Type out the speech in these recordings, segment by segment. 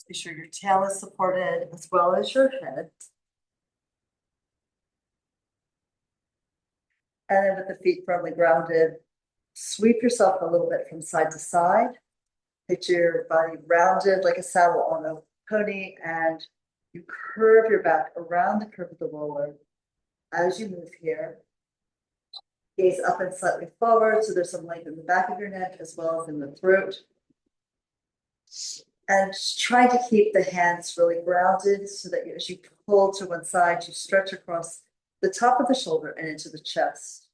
Be sure your tail is supported as well as your head. And then with the feet firmly grounded, sweep yourself a little bit from side to side. Picture your body rounded like a saddle on a pony, and you curve your back around the curve of the roller as you move here. Gaze up and slightly forward, so there's some length in the back of your neck as well as in the throat. And just try to keep the hands really grounded so that as you pull to one side, you stretch across the top of the shoulder and into the chest.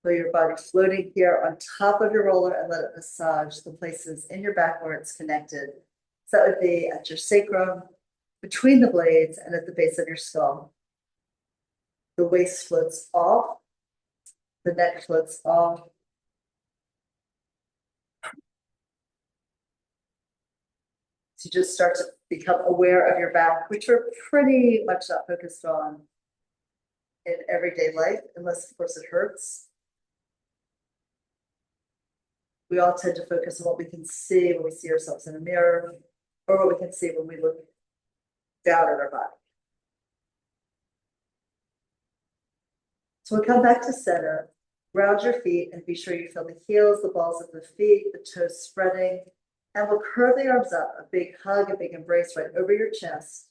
Feel your body floating here on top of your roller and let it massage the places in your back where it's connected. So that would be at your sacrum, between the blades, and at the base of your skull. The waist floats off, the neck floats off. So you just start to become aware of your back, which we're pretty much not focused on in everyday life, unless of course it hurts. We all tend to focus on what we can see when we see ourselves in a mirror, or what we can see when we look down at our body. So we'll come back to center, ground your feet, and be sure you feel the heels, the balls of the feet, the toes spreading, and we'll curve the arms up, a big hug, a big embrace right over your chest.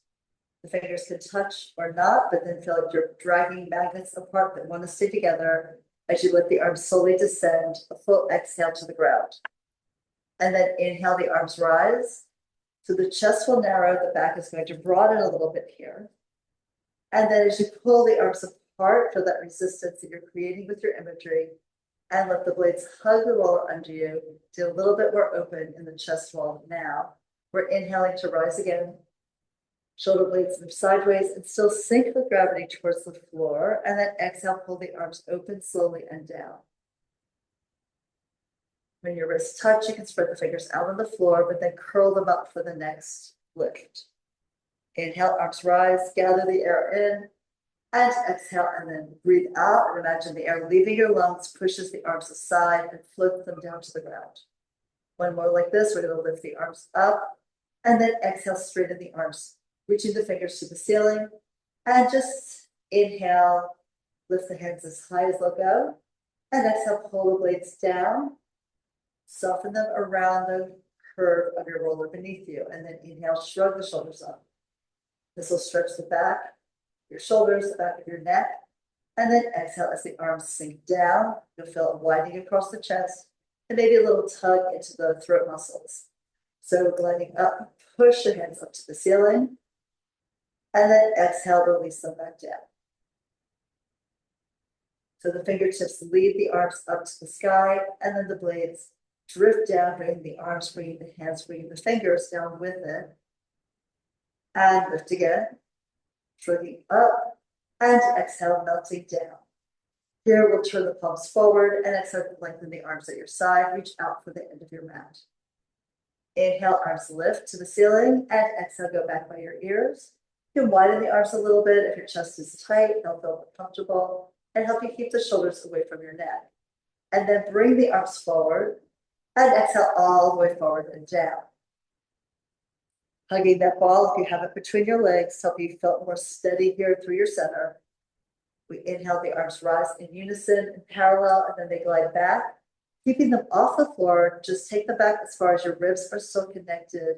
The fingers can touch or not, but then feel like you're dragging magnets apart that want to stay together as you let the arms slowly descend, a full exhale to the ground. And then inhale, the arms rise. So the chest will narrow, the back is going to broaden a little bit here. And then as you pull the arms apart, feel that resistance that you're creating with your imagery, and let the blades hug the roller under you. Do a little bit more open in the chest wall now. We're inhaling to rise again. Shoulder blades move sideways and still sink with gravity towards the floor. And then exhale, pull the arms open slowly and down. When your wrists touch, you can spread the fingers out on the floor, but then curl them up for the next lift. Inhale, arms rise, gather the air in, and exhale, and then breathe out. And imagine the air leaving your lungs, pushes the arms aside and floats them down to the ground. One more like this, we're going to lift the arms up, and then exhale, straighten the arms, reaching the fingers to the ceiling, and just inhale, lift the hands as high as they'll go, and exhale, pull the blades down, soften them around the curve of your roller beneath you, and then inhale, shrug the shoulders up. This will stretch the back, your shoulders, the back of your neck, and then exhale as the arms sink down. You'll feel it widening across the chest, and maybe a little tug into the throat muscles. So gliding up, push the hands up to the ceiling, and then exhale, release them back down. So the fingertips lead the arms up to the sky, and then the blades drift down, bringing the arms, bringing the hands, bringing the fingers down with it. And lift again, shrugging up, and exhale, melting down. Here we'll turn the palms forward and exhale, lengthen the arms at your side, reach out for the end of your mat. Inhale, arms lift to the ceiling, and exhale, go back by your ears. You can widen the arms a little bit if your chest is tight, they'll feel comfortable, and help you keep the shoulders away from your neck. And then bring the arms forward, and exhale all the way forward and down. Hugging that ball, if you have it between your legs, help you feel more steady here through your center. We inhale, the arms rise in unison and parallel, and then they glide back. Keeping them off the floor, just take them back as far as your ribs are still connected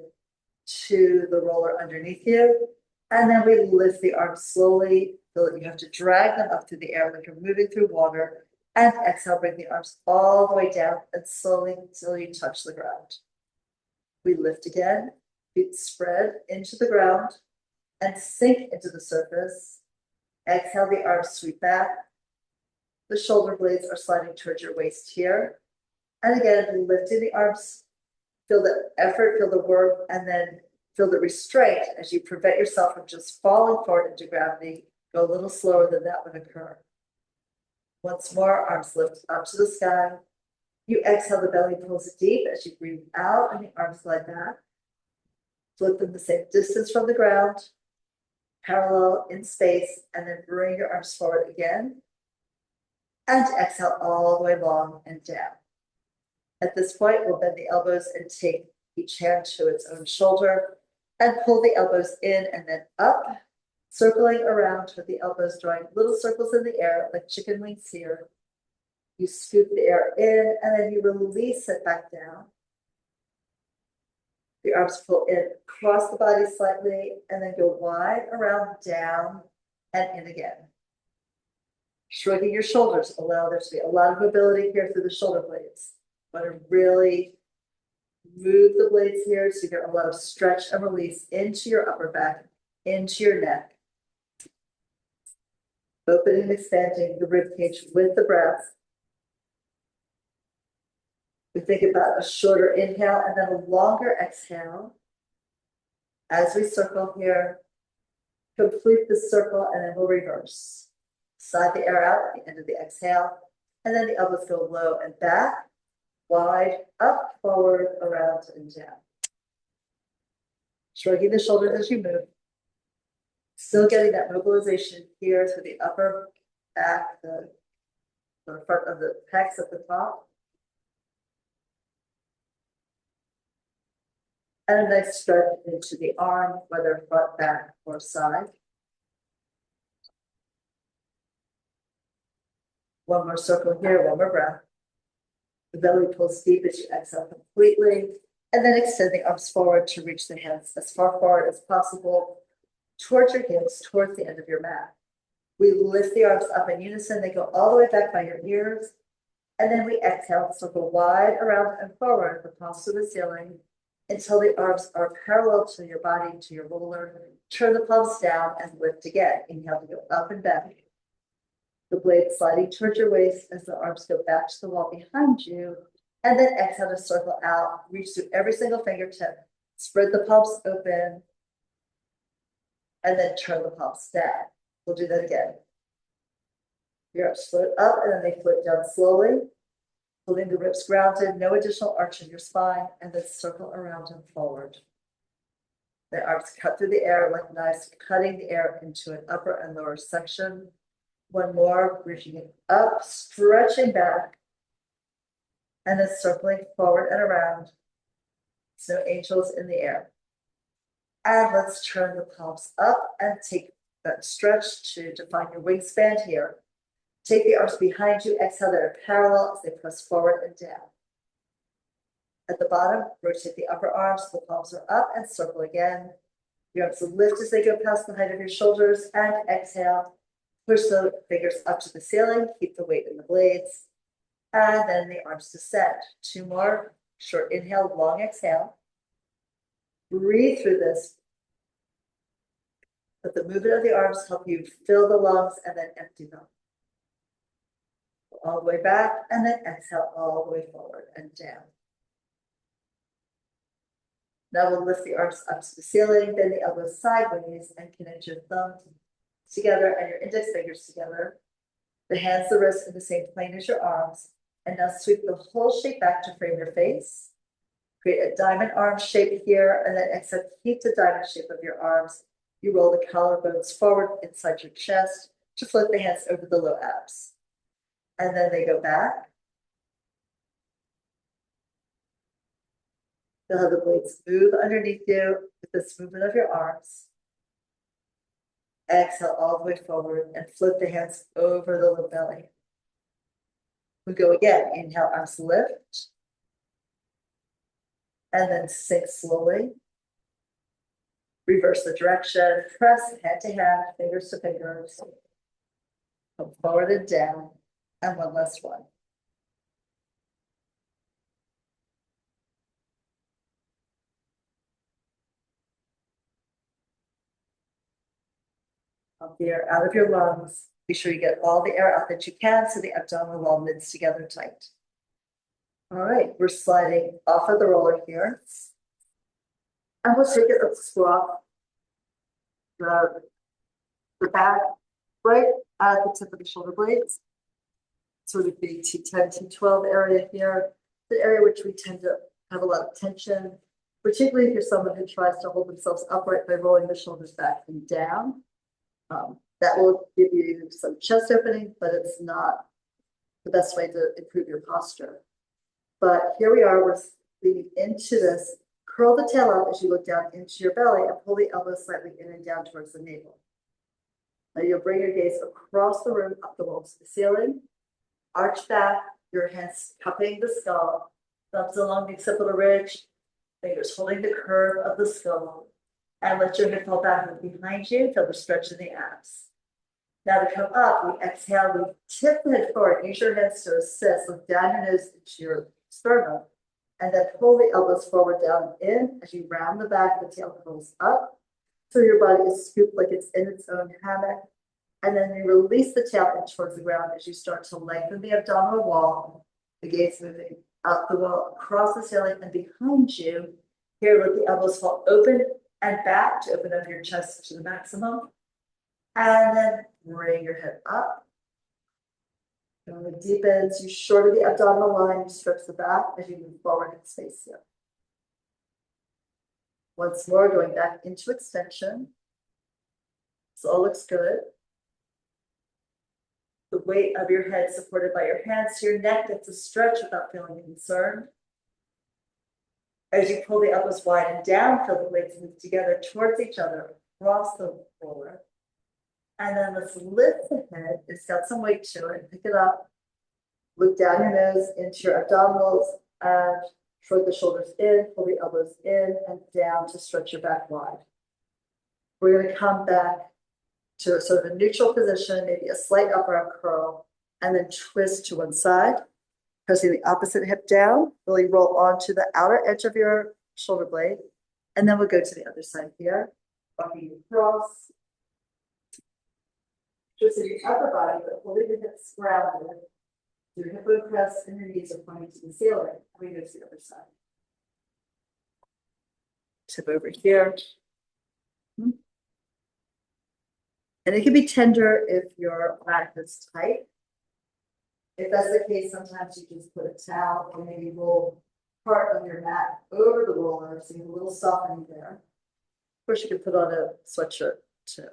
to the roller underneath you. And then we lift the arms slowly. Feel that you have to drag them up through the air like you're moving through water. And exhale, bring the arms all the way down and slowly until you touch the ground. We lift again, feet spread into the ground and sink into the surface. Exhale, the arms sweep back. The shoulder blades are sliding towards your waist here. And again, lifting the arms, feel the effort, feel the work, and then feel the restraint as you prevent yourself from just falling forward into gravity. Go a little slower than that would occur. Once more, arms lift up to the sky. You exhale, the belly pulls deep as you breathe out, and the arms glide back. Flip them the same distance from the ground, parallel in space, and then bring your arms forward again. And exhale all the way long and down. At this point, we'll bend the elbows and take each hand to its own shoulder and pull the elbows in and then up, circling around with the elbows drawing little circles in the air like chicken wings here. You scoop the air in and then you release it back down. The arms pull in, cross the body slightly, and then go wide around, down, and in again. Shrugging your shoulders, allow there to be a lot of mobility here through the shoulder blades. Want to really move the blades here so you get a lot of stretch and release into your upper back, into your neck. Opening and expanding the rib cage with the breath. We think about a shorter inhale and then a longer exhale. As we circle here, complete the circle and then we'll reverse. Slide the air out at the end of the exhale, and then the elbows go low and back, wide, up, forward, around, and down. Shrugging the shoulders as you move. Still getting that mobilization here through the upper back, the front of the pecs at the top. And a nice stretch into the arm, whether front, back, or side. One more circle here, one more breath. The belly pulls deep as you exhale completely, and then extend the arms forward to reach the hands as far forward as possible towards your hips, towards the end of your mat. We lift the arms up in unison. They go all the way back by your ears, and then we exhale, circle wide around and forward, the palms to the ceiling, until the arms are parallel to your body, to your roller. Turn the palms down and lift again. Inhale to go up and back. The blade sliding towards your waist as the arms go back to the wall behind you. And then exhale to circle out. Reach through every single fingertip. Spread the palms open. And then turn the palms down. We'll do that again. Your arms float up and then they float down slowly. Holding the ribs grounded, no additional arch in your spine, and then circle around and forward. The arms cut through the air like knives, cutting the air into an upper and lower section. One more, reaching it up, stretching back, and then circling forward and around. So angels in the air. And let's turn the palms up and take that stretch to define your wingspan here. Take the arms behind you, exhale, they're parallel as they press forward and down. At the bottom, rotate the upper arms, so the palms are up, and circle again. Your arms will lift as they go past the height of your shoulders, and exhale. Push the fingers up to the ceiling, keep the weight in the blades, and then the arms descend. Two more, short inhale, long exhale. Breathe through this. Let the movement of the arms help you fill the lungs and then empty them. All the way back, and then exhale all the way forward and down. Now we'll lift the arms up to the ceiling, bend the elbows sideways, and connect your thumbs together and your index fingers together. The hands, the wrists in the same plane as your arms. And now sweep the whole shape back to frame your face. Create a diamond arm shape here, and then exhale, keep the diamond shape of your arms. You roll the collarbones forward inside your chest to float the hands over the low abs. And then they go back. Feel how the blades move underneath you with this movement of your arms. Exhale all the way forward and float the hands over the low belly. We go again. Inhale, arms lift. And then sink slowly. Reverse the direction. Press hand to hand, fingers to fingers. Come forward and down. And one last one. Pump the air out of your lungs. Be sure you get all the air out that you can so the abdominal wall knits together tight. All right, we're sliding off of the roller here. And we'll take it up squat. The back right at the tip of the shoulder blades. Sort of the T10, T12 area here, the area which we tend to have a lot of tension, particularly if you're someone who tries to hold themselves upright by rolling the shoulders back and down. That will give you some chest opening, but it's not the best way to improve your posture. But here we are, we're leading into this. Curl the tail up as you look down into your belly and pull the elbows slightly in and down towards the navel. Now you'll bring your gaze across the room, up the wall to the ceiling. Arch back, your hands cupping the skull, thumbs along the occipital ridge, fingers holding the curve of the skull, and let your hip fall back behind you. Feel the stretch in the abs. Now to come up, we exhale, we tip the head forward, use your hands to assist, look down your nose into your sternum, and then pull the elbows forward, down, in, as you round the back, the tail curls up, so your body is scooped like it's in its own hammock, and then you release the tail in towards the ground as you start to lengthen the abdominal wall, the gaze moving up the wall, across the ceiling, and behind you. Here, let the elbows fall open and back to open up your chest to the maximum. And then bring your head up. And it deepens, you shorten the abdominal line, you stretch the back as you move forward in space here. Once more, going back into extension. This all looks good. The weight of your head supported by your hands to your neck gets a stretch without feeling concerned. As you pull the elbows wide and down, feel the legs move together towards each other across the floor. And then let's lift the head. It's got some weight to it. Pick it up. Look down your nose into your abdominals and shrug the shoulders in, pull the elbows in and down to stretch your back wide. We're going to come back to a sort of a neutral position, maybe a slight upper arm curl, and then twist to one side. Pressing the opposite hip down, really roll onto the outer edge of your shoulder blade. And then we'll go to the other side here. Walking across. Twisting your upper body, but holding the hips grounded. Your hip bone press and your knees are pointing to the ceiling. And we go to the other side. Tip over here. And it can be tender if your back is tight. If that's the case, sometimes you just put a towel or maybe roll part of your mat over the roller so you have a little softening there. Of course, you can put on a sweatshirt too.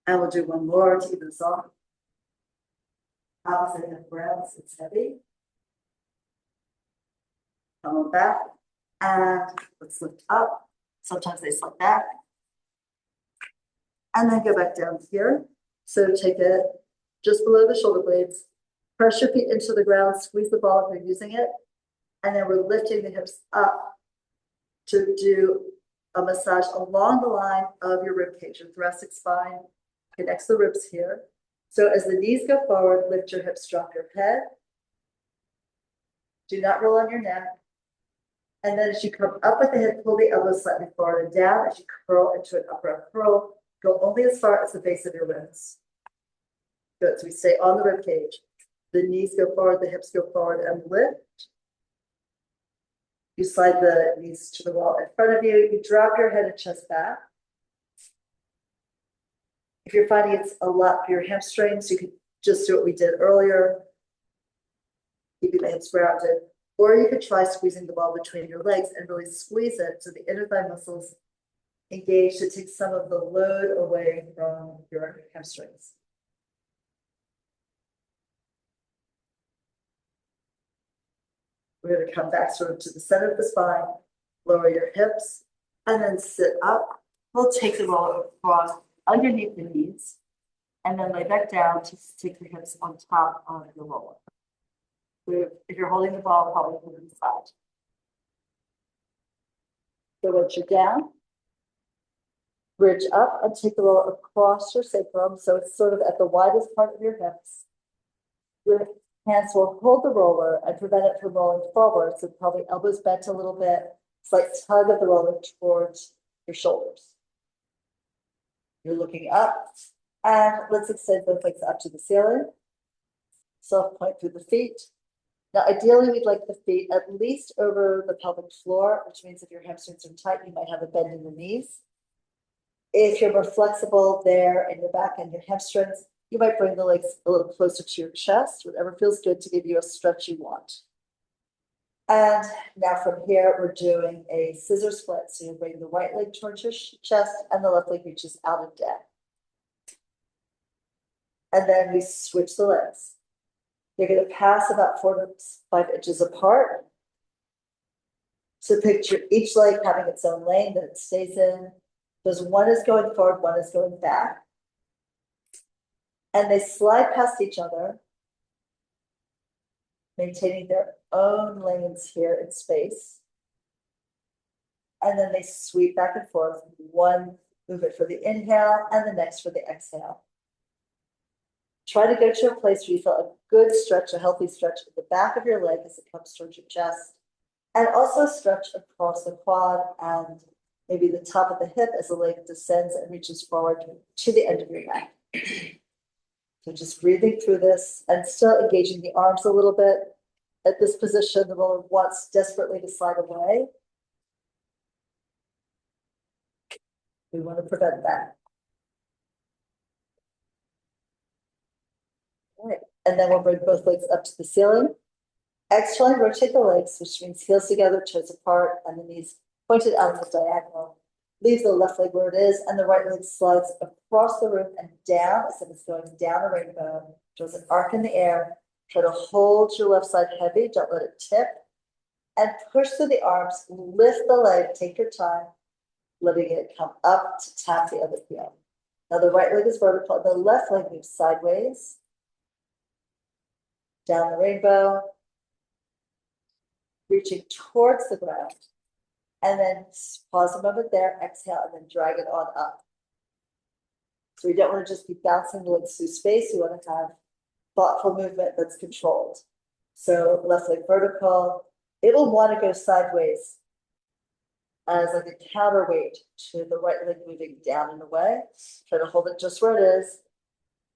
And we'll do one more to even this off. Opposite hip grounds, it's heavy. Come on back and let's lift up. Sometimes they slip back. And then go back down here. So take it just below the shoulder blades, press your feet into the ground, squeeze the ball if you're using it. And then we're lifting the hips up to do a massage along the line of your rib cage. Your thoracic spine connects the ribs here. So as the knees go forward, lift your hips, drop your head. Do not roll on your neck. And then as you come up with the hip, pull the elbows slightly forward and down as you curl into an upper arm curl. Go only as far as the base of your ribs. Good, so we stay on the rib cage. The knees go forward, the hips go forward and lift. You slide the knees to the wall in front of you. You drop your head and chest back. If you're finding it's a lot for your hamstrings, you could just do what we did earlier, keeping the hips grounded. Or you could try squeezing the ball between your legs and really squeeze it so the inner thigh muscles engage to take some of the load away from your hamstrings. We're going to come back sort of to the center of the spine, lower your hips, and then sit up. We'll take the roller across underneath the knees, and then lay back down to take your hips on top of the roller. If you're holding the ball, probably put it inside. So once you're down, bridge up and take the roller across your sacrum, so it's sort of at the widest part of your hips. Your hands will hold the roller and prevent it from rolling forward, so probably elbows bent a little bit, slight tug of the roller towards your shoulders. You're looking up, and let's extend both legs up to the ceiling. Soft point through the feet. Now, ideally, we'd like the feet at least over the pelvic floor, which means if your hamstrings are tight, you might have a bend in the knees. If you're more flexible there in your back and your hamstrings, you might bring the legs a little closer to your chest, whatever feels good to give you a stretch you want. And now from here, we're doing a scissor split. So you bring the right leg towards your chest and the left leg reaches out and down. And then we switch the legs. They're going to pass about 4 to 5 inches apart. So picture each leg having its own lane that it stays in. Because one is going forward, one is going back. And they slide past each other, maintaining their own lanes here in space. And then they sweep back and forth, one movement for the inhale and the next for the exhale. Try to go to a place where you feel a good stretch, a healthy stretch at the back of your leg as it comes towards your chest. And also stretch across the quad and maybe the top of the hip as the leg descends and reaches forward to the end of your neck. So just breathing through this and still engaging the arms a little bit. At this position, the roller wants desperately to slide away. We want to prevent that. All right, and then we'll bring both legs up to the ceiling. Exhale, rotate the legs, which means heels together, toes apart, and the knees pointed out in the diagonal. Leave the left leg where it is, and the right leg slides across the room and down as if it's going down a rainbow. Draws an arc in the air. Try to hold your left side heavy, don't let it tip. And push through the arms, lift the leg, take your time, letting it come up to tap the other heel. Now the right leg is vertical, the left leg moves sideways. Down the rainbow. Reaching towards the ground. And then pause a moment there, exhale, and then drag it on up. So we don't want to just be bouncing the legs through space. We want to have thoughtful movement that's controlled. So left leg vertical. It will want to go sideways as like a counterweight to the right leg moving down and away. Try to hold it just where it is.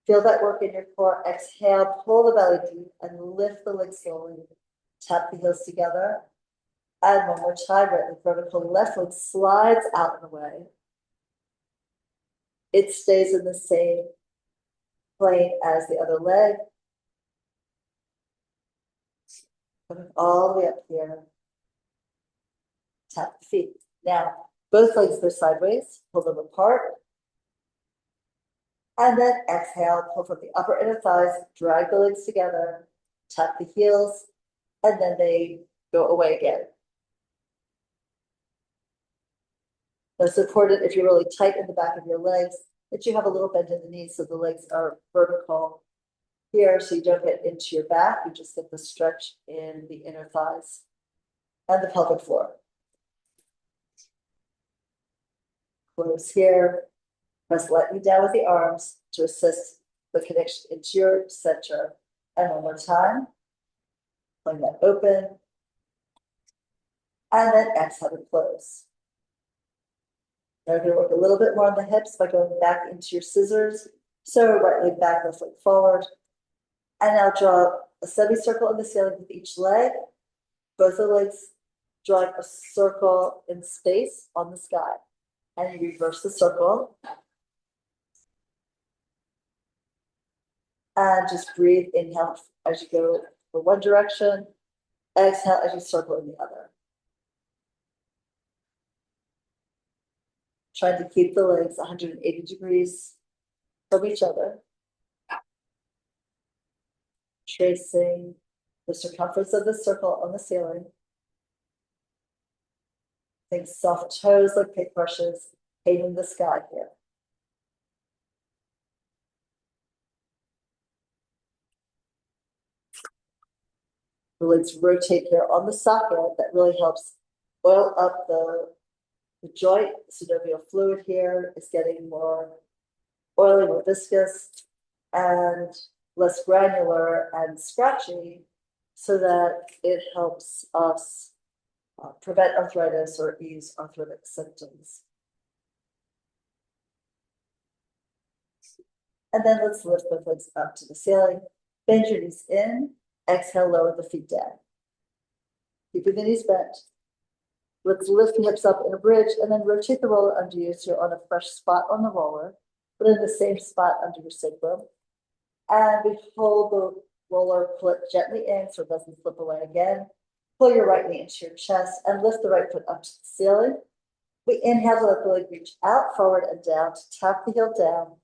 Feel that work in your core. Exhale, pull the belly deep and lift the leg slowly. Tap the heels together. And one more time, right leg vertical, left leg slides out and away. It stays in the same plane as the other leg. Coming all the way up here. Tap the feet. Now, both legs go sideways, pull them apart. And then exhale, pull from the upper inner thighs, drag the legs together, tap the heels, and then they go away again. That's important if you're really tight in the back of your legs, that you have a little bend in the knees so the legs are vertical here so you don't get into your back. You just get the stretch in the inner thighs and the pelvic floor. Close here. Press lightly down with the arms to assist the connection into your center. And one more time. Pulling that open. And then exhale to close. Now we're going to work a little bit more on the hips by going back into your scissors. So right leg back, left leg forward. And now draw a semicircle in the ceiling with each leg. Both the legs drawing a circle in space on the sky. And you reverse the circle. And just breathe, inhale as you go for one direction. Exhale as you circle in the other. Trying to keep the legs 180 degrees from each other. Tracing the circumference of the circle on the ceiling. Think soft toes like paintbrushes, painting the sky here. The legs rotate here on the socket. That really helps oil up the joint. Synovial fluid here is getting more oily, more viscous, and less granular and scratchy, so that it helps us prevent arthritis or ease arthritic symptoms. And then let's lift both legs up to the ceiling. Bend your knees in. Exhale, lower the feet down. Keeping the knees bent. Let's lift the hips up in a bridge and then rotate the roller under you so you're on a fresh spot on the roller, but in the same spot under your sacrum. And we hold the roller, pull it gently in so it doesn't slip away again. Pull your right knee into your chest and lift the right foot up to the ceiling. We inhale to let the leg reach out, forward, and down to tap the heel down.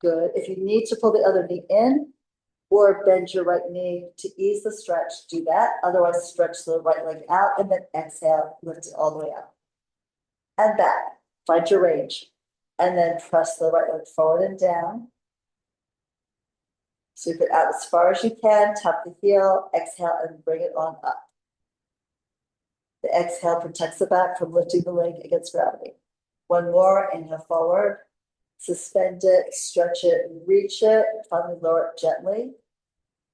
Good. If you need to pull the other knee in or bend your right knee to ease the stretch, do that. Otherwise, stretch the right leg out and then exhale, lift it all the way up. And back. Find your range. And then press the right leg forward and down. Sweep it out as far as you can, tap the heel, exhale, and bring it on up. The exhale protects the back from lifting the leg against gravity. One more, inhale forward, suspend it, stretch it, reach it, finally lower it gently.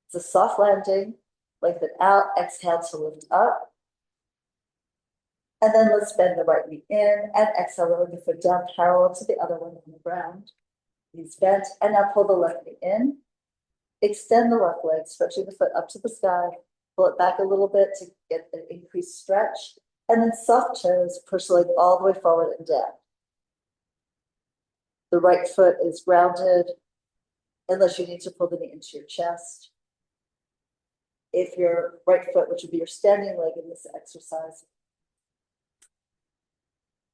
It's a soft landing, lengthen out, exhale to lift up. And then let's bend the right knee in and exhale, lower the foot down parallel to the other one on the ground. Knees bent, and now pull the left knee in. Extend the left leg, stretching the foot up to the sky. Pull it back a little bit to get an increased stretch. And then soft toes, push the leg all the way forward and down. The right foot is grounded, unless you need to pull the knee into your chest. If your right foot, which would be your standing leg in this exercise,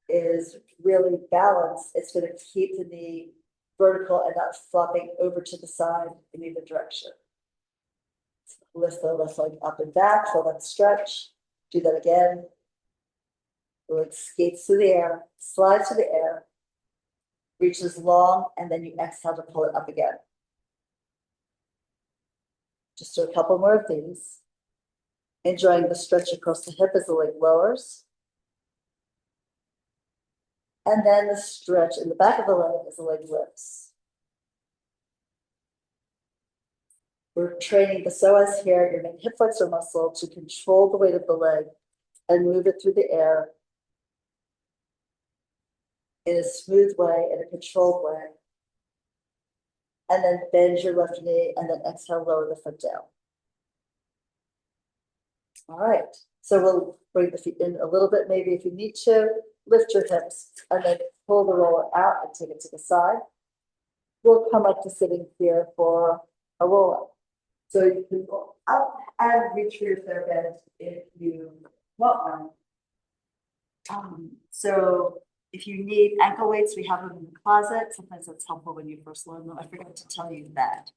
is really balanced, it's going to keep the knee vertical and not flopping over to the side in either direction. Lift the left leg up and back, feel that stretch. Do that again. The leg skates through the air, slides through the air, reaches long, and then you exhale to pull it up again. Just do a couple more of these. Enjoying the stretch across the hip as the leg lowers. And then the stretch in the back of the leg as the leg lifts. We're training the psoas here, your main hip flexor muscle, to control the weight of the leg and move it through the air in a smooth way, in a controlled way. And then bend your left knee and then exhale, lower the foot down. All right, so we'll bring the feet in a little bit, maybe if you need to. Lift your hips and then pull the roller out and take it to the side. We'll come up to sitting here for a roll up. So you can go up and reach for your TheraBand if you want one. So if you need ankle weights, we have them in the closet. Sometimes that's helpful when you first learn them. I forgot to tell you that.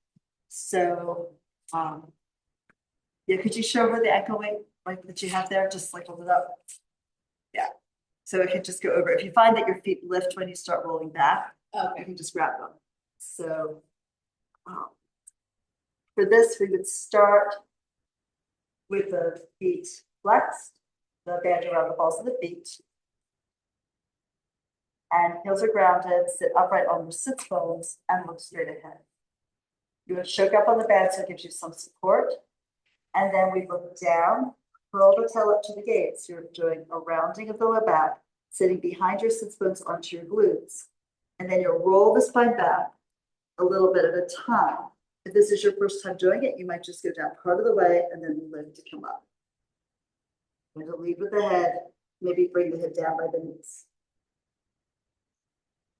So yeah, could you show her the ankle weight like that you have there? Just like hold it up. Yeah. So if you just go over, if you find that your feet lift when you start rolling back, you can just grab them. So for this, we would start with the feet flexed, the band around the balls of the feet. And heels are grounded, sit upright on your sits bones and look straight ahead. You would choke up on the band so it gives you some support. And then we look down, curl the tail up to the gaze. You're doing a rounding of the low back, sitting behind your sits bones onto your glutes. And then you'll roll the spine back a little bit at a time. If this is your first time doing it, you might just go down part of the way and then lift to come up. I'm going to lead with the head, maybe bring the head down by the knees.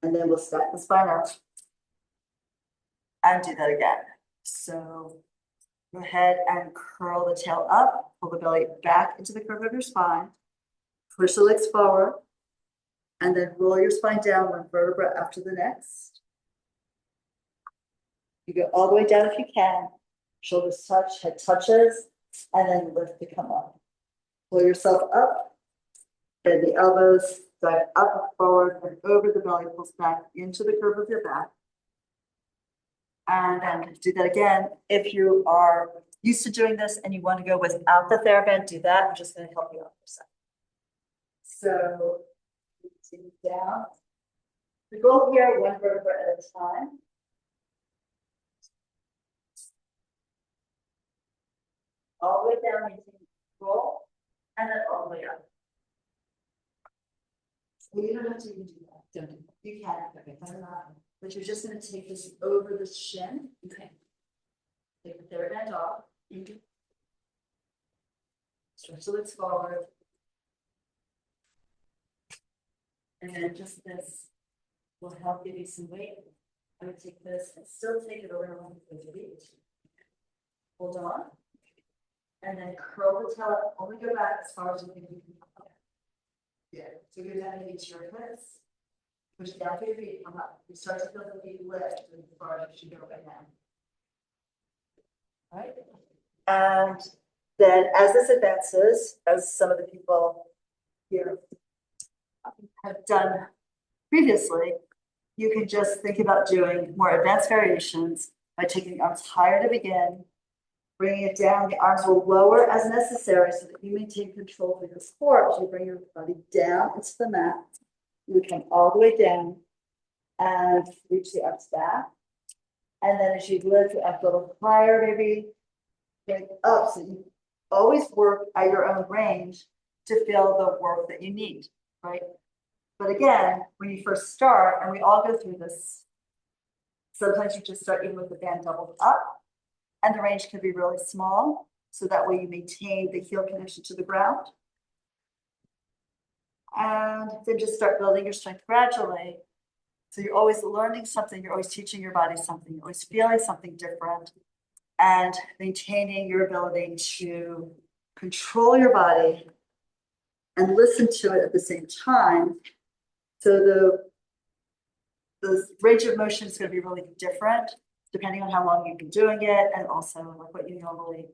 And then we'll stack the spine up and do that again. So go ahead and curl the tail up, pull the belly back into the curve of your spine, push the legs forward, and then roll your spine down one vertebra after the next. You go all the way down if you can, shoulders touch, head touches, and then lift to come up. Pull yourself up, bend the elbows, dive up, forward, and over. The belly pulls back into the curve of your back. And then do that again. If you are used to doing this and you want to go without the TheraBand, do that. I'm just going to help you out for a second. So, continue down. The goal here, one vertebra at a time. All the way down, maintain control, and then all the way up. So you don't have to even do that. Don't do that. You can, okay, but you're just going to take this over the shin. Okay. Take the TheraBand off. Stretch the legs forward. And then just this will help give you some weight. I'm going to take this and still take it around the feet. Hold on. And then curl the tail up, only go back as far as you can. Yeah, so go down into your hips. Push down through your feet, come up. You start to feel the feet lift as far as you go right now. All right. And then as this advances, as some of the people here have done previously, you can just think about doing more advanced variations by taking the arms higher to begin, bringing it down. The arms will lower as necessary so that you maintain control of your core as you bring your body down into the mat. You would come all the way down and reach the arms back. And then as you lift up a little higher, maybe bring up. So you always work at your own range to feel the work that you need, right? But again, when you first start, and we all go through this, sometimes you just start even with the band doubled up, and the range can be really small. So that way you maintain the heel connection to the ground. And then just start building your strength gradually. So you're always learning something, you're always teaching your body something, you're always feeling something different, and maintaining your ability to control your body and listen to it at the same time. So the range of motion is going to be really different depending on how long you've been doing it, and also like what you normally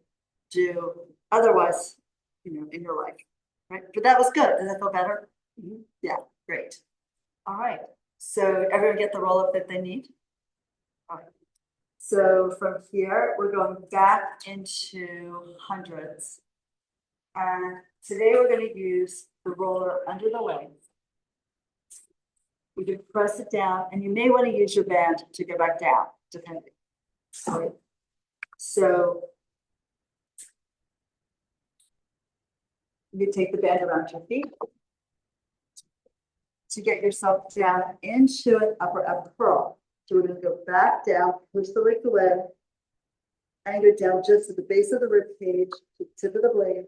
do otherwise, in your life, right? But that was good. Does that feel better? Mm-hmm. Yeah, great. All right. So everyone get the roll up that they need. All right. So from here, we're going back into hundreds. And today we're going to use the roller under the leg. You can press it down, and you may want to use your band to go back down, depending. Right. So you take the band around your feet to get yourself down into an upper up curl. So we're going to go back down, push the leg away, and go down just to the base of the rib cage, to the tip of the blade.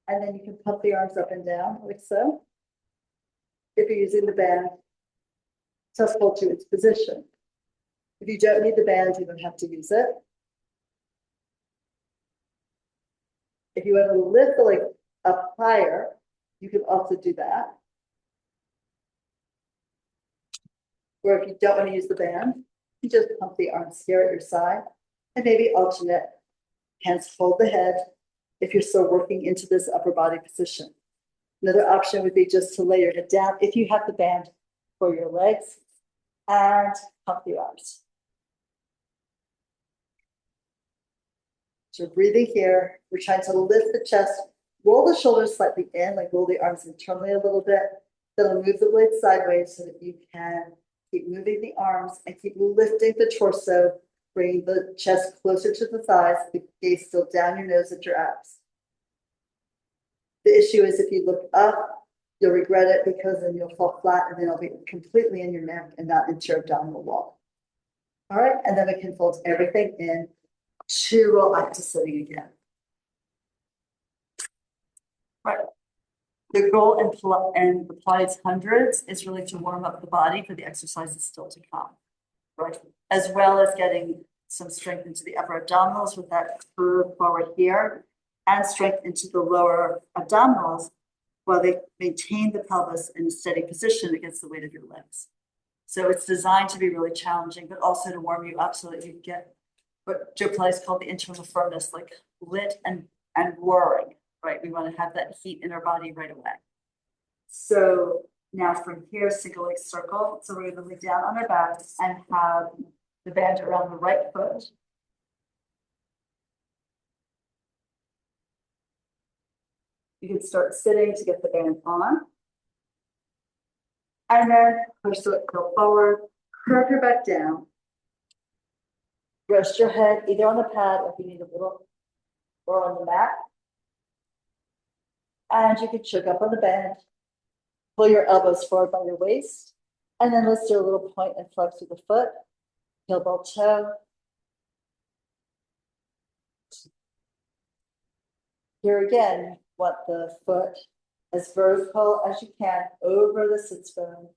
And then you can pump the arms up and down like so. If you're using the band, just hold to its position. If you don't need the band, you don't have to use it. If you want to lift the leg up higher, you can also do that. Or if you don't want to use the band, you just pump the arms here at your side and maybe alternate. Hands hold the head if you're still working into this upper body position. Another option would be just to lay your head down if you have the band for your legs and pump the arms. So we're breathing here. We're trying to lift the chest, roll the shoulders slightly in, like roll the arms internally a little bit. Then move the blade sideways so that you can keep moving the arms and keep lifting the torso, bringing the chest closer to the thighs, the gaze still down your nose at your abs. The issue is if you look up, you'll regret it because then you'll fall flat and then it'll be completely in your neck and not into your abdominal wall. All right, and then we can fold everything in to roll back to sitting again. Right. The goal in the Pilates hundreds is really to warm up the body for the exercises still to come, right? As well as getting some strength into the upper abdominals with that curve forward here, and strength into the lower abdominals while they maintain the pelvis in a steady position against the weight of your legs. So it's designed to be really challenging, but also to warm you up so that you get what Joe Pilates called the internal firmness, like lit and roaring, right? We want to have that heat in our body right away. So now from here, single leg circle. So we're going to lay down on our backs and have the band around the right foot. You can start sitting to get the band on. And then push the heel forward, curve your back down. Rest your head either on the pad or if you need a little, or on the mat. And you can choke up on the band. Pull your elbows forward by your waist. And then let's do a little point and flex with the foot. Heel ball toe. Here again, want the foot as vertical as you can over the sits bone.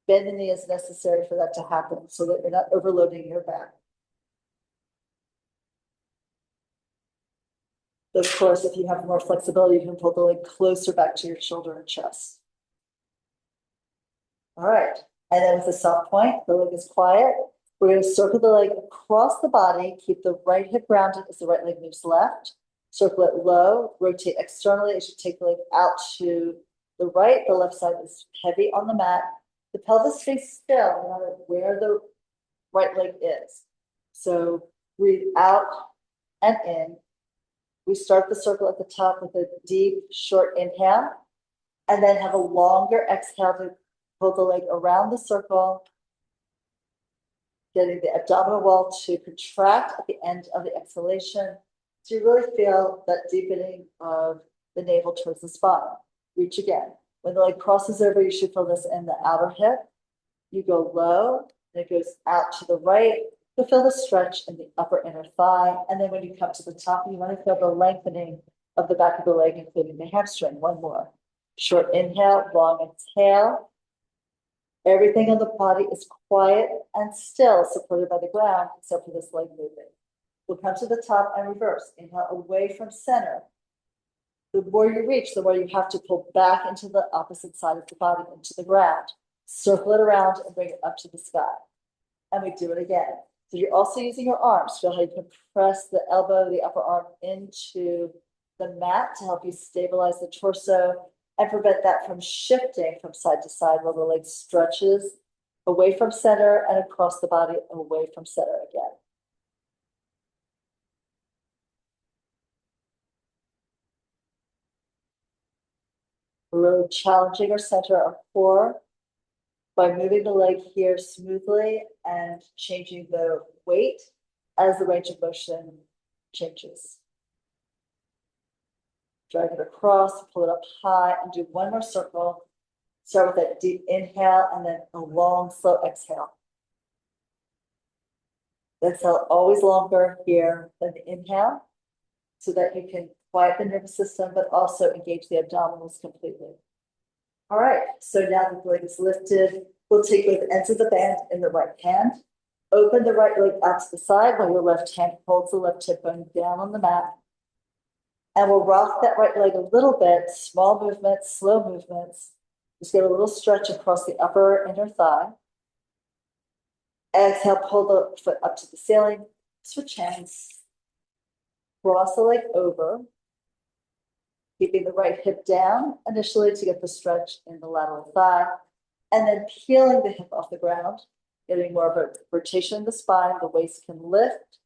Bend the knee as necessary for that to happen so that you're not overloading your back. Of course, if you have more flexibility, you can pull the leg closer back to your shoulder and chest. All right, And then with a soft point, the leg is quiet. We're going to circle the leg across the body, keep the right hip grounded as the right leg moves left. Circle it low, rotate externally as you take the leg out to the right. The left side is heavy on the mat. The pelvis stays still no matter where the right leg is. So breathe out and in. We start the circle at the top with a deep, short inhale, and then have a longer exhale to pull the leg around the circle, getting the abdominal wall to contract at the end of the exhalation. So you really feel that deepening of the navel towards the spine. Reach again. When the leg crosses over, you should feel this in the outer hip. You go low, and it goes out to the right. You'll feel the stretch in the upper inner thigh. And then when you come to the top, you want to feel the lengthening of the back of the leg, including the hamstring. One more. Short inhale, long exhale. Everything on the body is quiet and still, supported by the ground, except for this leg moving. We'll come to the top and reverse. Inhale away from center. The more you reach, the more you have to pull back into the opposite side of the body, into the ground. Circle it around and bring it up to the sky. And we do it again. So you're also using your arms. Feel how you can press the elbow, the upper arm into the mat to help you stabilize the torso and prevent that from shifting from side to side while the leg stretches away from center and across the body, away from center again. We're really challenging our center, our core, by moving the leg here smoothly and changing the weight as the range of motion changes. Drag it across, pull it up high, and do one more circle. Start with that deep inhale and then a long, slow exhale. The exhale always longer here than the inhale, so that you can quiet the nervous system, but also engage the abdominals completely. All right, so now that the leg is lifted, we'll take both ends of the band in the right hand. Open the right leg out to the side while your left hand holds the left hip bone down on the mat. And we'll rock that right leg a little bit, small movements, slow movements. Just get a little stretch across the upper inner thigh. Exhale, pull the foot up to the ceiling. Switch hands. Cross the leg over. Keeping the right hip down initially to get the stretch in the lateral thigh. And then peeling the hip off the ground, getting more of a rotation in the spine. The waist can lift.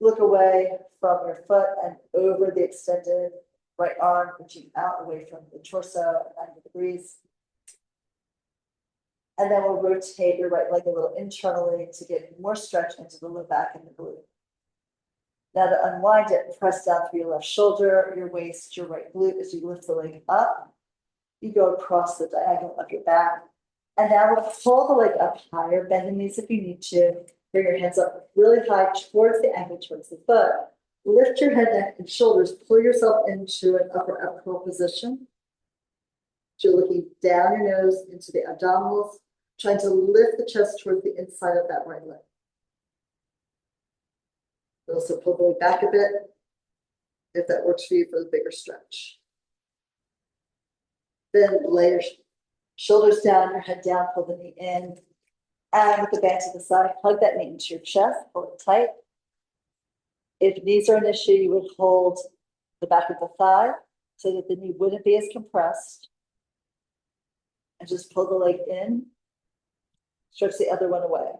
Look away from your foot and over the extended right arm, reaching out away from the torso at 90 degrees. And then we'll rotate your right leg a little internally to get more stretch into the low back and the glute. Now to unwind it, press down through your left shoulder, your waist, your right glute as you lift the leg up. You go across the diagonal of your back. And now we'll pull the leg up higher, bend the knees if you need to. Bring your hands up really high towards the ankle, towards the foot. Lift your head, neck, and shoulders. Pull yourself into an upper up curl position. So you're looking down your nose into the abdominals, trying to lift the chest towards the inside of that right leg. Also pull the leg back a bit, if that works for you for the bigger stretch. Then lay your shoulders down, your head down, pull the knee in. And with the band to the side, plug that knee into your chest, pull it tight. If knees are an issue, you would hold the back of the thigh so that the knee wouldn't be as compressed. And just pull the leg in, stretch the other one away.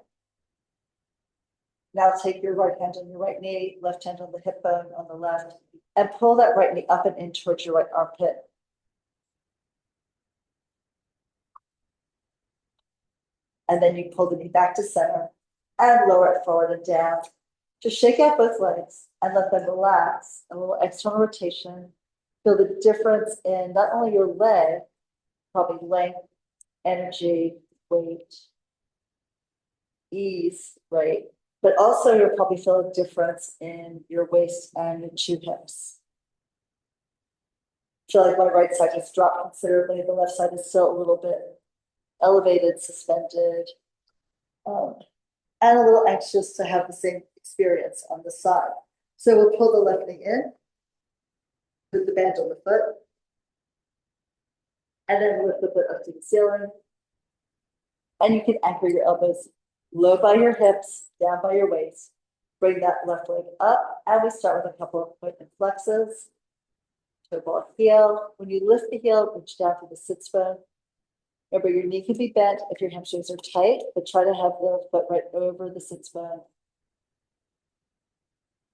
Now take your right hand on your right knee, left hand on the hip bone on the left, and pull that right knee up and in towards your right armpit. And then you pull the knee back to center and lower it forward and down. Just shake out both legs and let them relax. A little external rotation. Feel the difference in not only your leg, probably length, energy, weight, ease, right? But also you'll probably feel a difference in your waist and your two hips. I feel like my right side has dropped considerably. The left side is still a little bit elevated, suspended, and a little anxious to have the same experience on the side. So we'll pull the left knee in, put the band on the foot, and then lift the foot up to the ceiling. And you can anchor your elbows low by your hips, down by your waist. Bring that left leg up, and we start with a couple of point and flexes. Toe ball heel. When you lift the heel, reach down to the sits bone. Remember, your knee can be bent if your hamstrings are tight, but try to have the foot right over the sits bone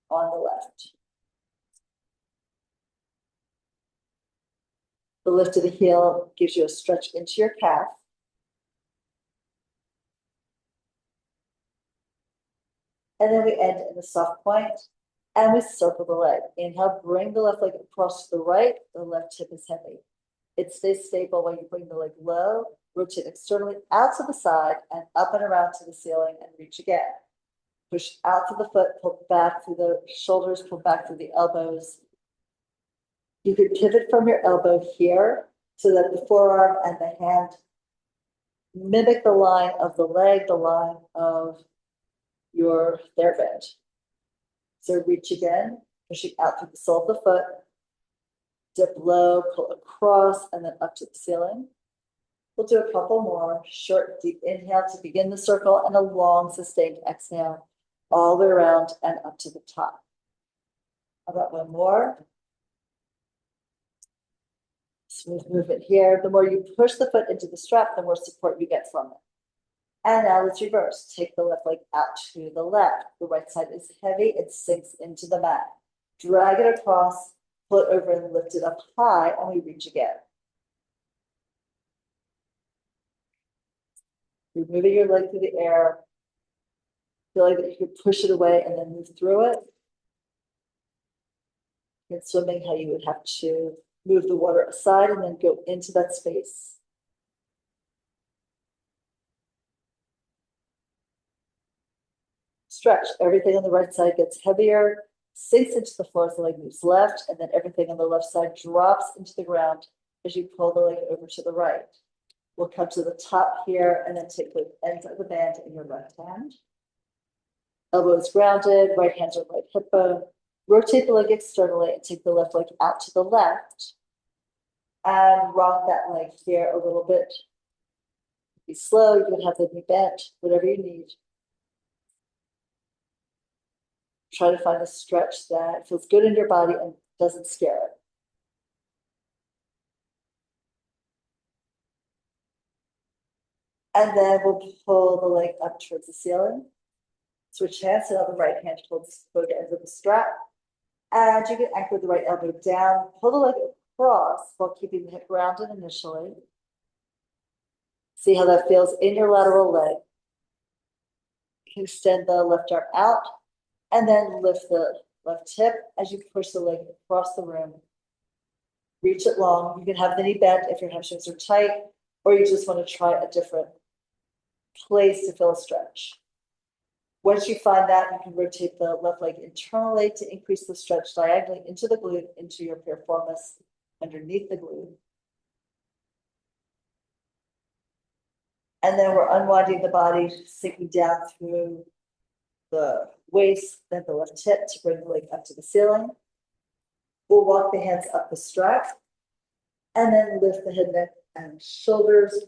on the left. The lift of the heel gives you a stretch into your calf. And then we end in a soft point, and we circle the leg. Inhale, bring the left leg across to the right. The left hip is heavy. It stays stable while you bring the leg low, rotate externally out to the side and up and around to the ceiling and reach again. Push out to the foot, pull back through the shoulders, pull back through the elbows. You could pivot from your elbow here so that the forearm and the hand mimic the line of the leg, the line of your TheraBand. So reach again, pushing out through the sole of the foot, dip low, pull across, and then up to the ceiling. We'll do a couple more. Short, deep inhale to begin the circle, and a long, sustained exhale all the way around and up to the top. How about one more? Smooth movement here. The more you push the foot into the strap, the more support you get from it. And now let's reverse. Take the left leg out to the left. The right side is heavy. It sinks into the mat. Drag it across, pull it over and lift it up high, and we reach again. You're moving your leg through the air. Feel like that you can push it away and then move through it. In swimming, how you would have to move the water aside and then go into that space. Stretch. Everything on the right side gets heavier, sinks into the floor as the leg moves left, and then everything on the left side drops into the ground as you pull the leg over to the right. We'll come to the top here and then take the ends of the band in your left hand. Elbow is grounded, right hand on right hip bone. Rotate the leg externally and take the left leg out to the left. And rock that leg here a little bit. Be slow, you can have the knee bent, whatever you need. Try to find a stretch that feels good in your body and doesn't scare it. And then we'll pull the leg up towards the ceiling. Switch hands, so now the right hand holds both ends of the strap. And you can anchor the right elbow down, pull the leg across while keeping the hip rounded initially. See how that feels in your lateral leg. Extend the left arm out, and then lift the left hip as you push the leg across the room. Reach it long. You can have the knee bent if your hamstrings are tight, or you just want to try a different place to feel a stretch. Once you find that, you can rotate the left leg internally to increase the stretch diagonally into the glute, into your piriformis underneath the glute. And then we're unwinding the body, sinking down through the waist, then the left hip to bring the leg up to the ceiling. We'll walk the hands up the strap and then lift the head, neck, and shoulders.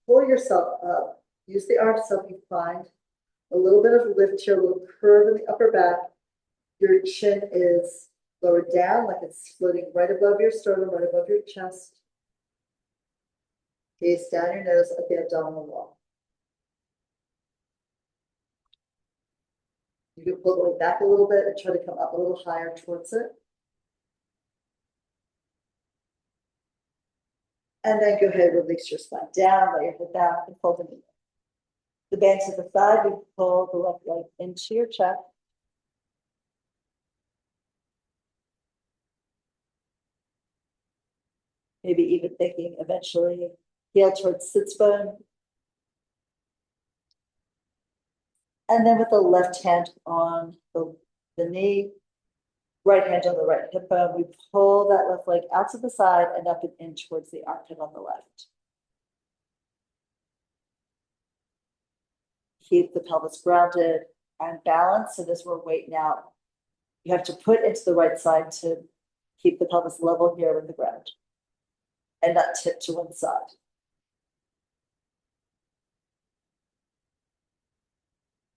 Pull yourself up. Use the arms to help you find a little bit of lift here, a little curve in the upper back. Your chin is lowered down like it's floating right above your sternum, right above your chest. Gaze down your nose at the abdominal wall. You can pull the leg back a little bit and try to come up a little higher towards it. And then go ahead and release your spine down, let your head down, and fold the knee. The band to the side, you pull the left leg into your chest. Maybe even thinking eventually heel towards sits bone. And then with the left hand on the knee, right hand on the right hip bone, we pull that left leg out to the side and up and in towards the armpit on the left. Keep the pelvis grounded and balanced. So there's more weight now. You have to put into the right side to keep the pelvis level here with the ground and not tip to one side.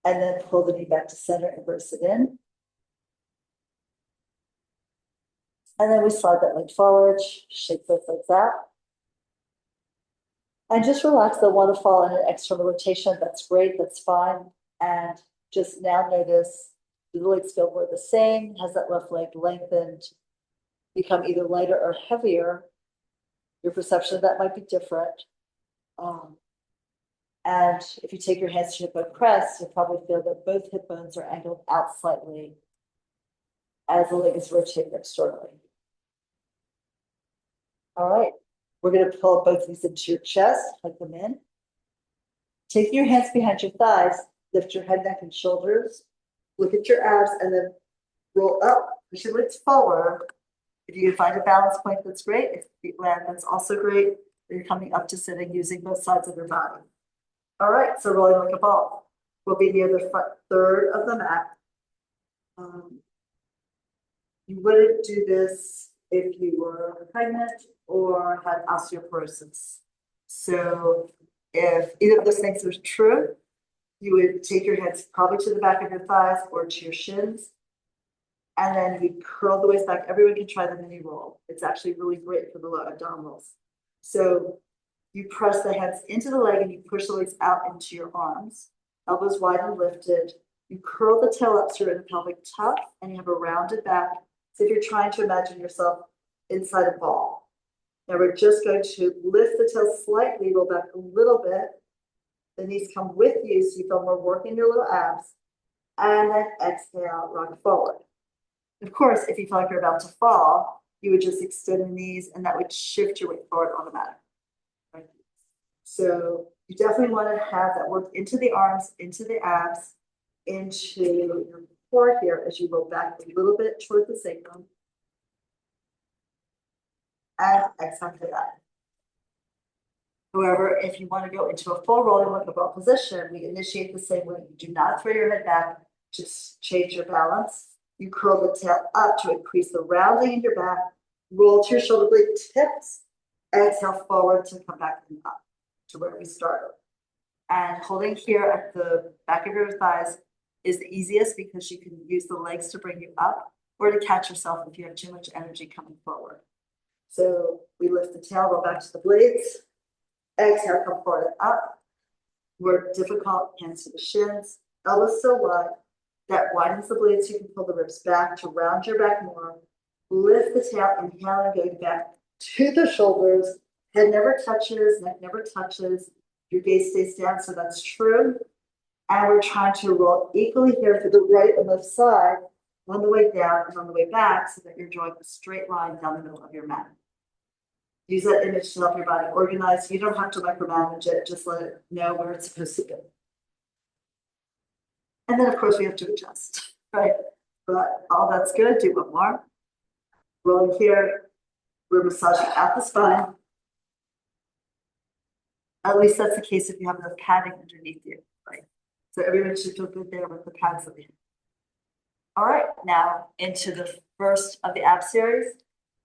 And then pull the knee back to center and reverse it in. And then we slide that leg forward, shake both legs out. And just relax. They'll want to fall in an external rotation. That's great, that's fine. And just now notice, do the legs feel more the same? Has that left leg lengthened, become either lighter or heavier? Your perception of that might be different. And if you take your hands to hip bone press, you'll probably feel that both hip bones are angled out slightly as the leg is rotated externally. All right, we're going to pull both of these into your chest, hug them in. Taking your hands behind your thighs, lift your head, neck, and shoulders. Look at your abs and then roll up, push your legs forward. If you can find a balance point, that's great. If feet land, that's also great. You're coming up to sitting using both sides of your body. All right, so rolling like a ball. We'll be near the front third of the mat. You wouldn't do this if you were pregnant or had osteoporosis. So if either of those things are true, you would take your hands probably to the back of your thighs or to your shins. And then you curl the waist back. Everyone can try the mini roll. It's actually really great for the lower abdominals. So you press the hands into the leg and you push the legs out into your arms. Elbows wide and lifted. You curl the tail up so you're in a pelvic tuck and you have a rounded back. So if you're trying to imagine yourself inside a ball. Now we're just going to lift the tail slightly, roll back a little bit. The knees come with you so you feel more work in your little abs. And then exhale, rock forward. Of course, if you feel like you're about to fall, you would just extend the knees and that would shift your weight forward automatically. Right? So you definitely want to have that work into the arms, into the abs, into your core here as you roll back a little bit toward the sacrum. And exhale to that. However, if you want to go into a full rolling like a ball position, we initiate the same way. You do not throw your head back, just change your balance. You curl the tail up to increase the rounding in your back, roll to your shoulder blade tips, exhale forward to come back and up to where we started. And holding here at the back of your thighs is the easiest because you can use the legs to bring you up or to catch yourself if you have too much energy coming forward. So we lift the tail, roll back to the blades, exhale, come forward and up. Work difficult, hands to the shins, elbows so wide. That widens the blades so you can pull the ribs back to round your back more. Lift the tail, inhale and going back to the shoulders. Head never touches, neck never touches. Your gaze stays down, so that's true. And we're trying to roll equally here for the right and left side on the way down and on the way back so that you're drawing a straight line down the middle of your mat. Use that image to help your body organize. You don't have to micromanage it, just let it know where it's supposed to go. And then, of course, we have to adjust, right? But all that's good. Do one more. Rolling here. We're massaging out the spine. At least that's the case if you have enough padding underneath you, right? So everyone should feel good there with the pads of you. All right, now into the first of the ab series.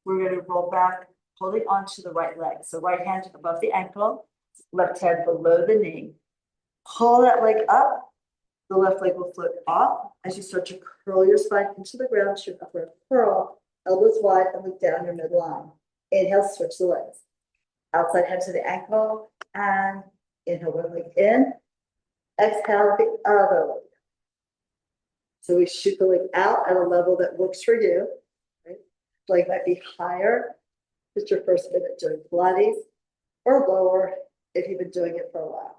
We're going to roll back, holding onto the right leg. So right hand above the ankle, left hand below the knee. Pull that leg up. The left leg will float off as you start to curl your spine into the ground to your upward curl, elbows wide and look down your midline. Inhale, switch the legs. Outside hand to the ankle and inhale one leg in. Exhale the other leg. So we shoot the leg out at a level that works for you. Right? The leg might be higher. It's your first minute doing Pilates, or lower if you've been doing it for a while.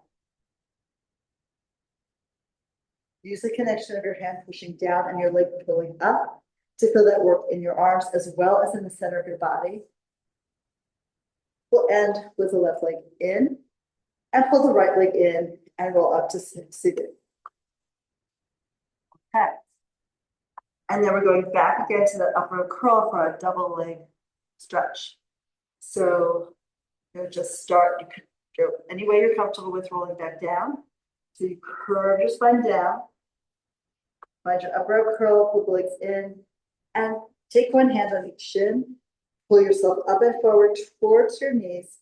Use the connection of your hand pushing down and your leg pulling up to feel that work in your arms as well as in the center of your body. We'll end with the left leg in and pull the right leg in and roll up to seated. Okay. And then we're going back again to that upward curl for a double leg stretch. So just start, you could go any way you're comfortable with rolling back down. So you curve your spine down. Find your upward curl, pull the legs in, and take one hand on each shin. Pull yourself up and forward towards your knees.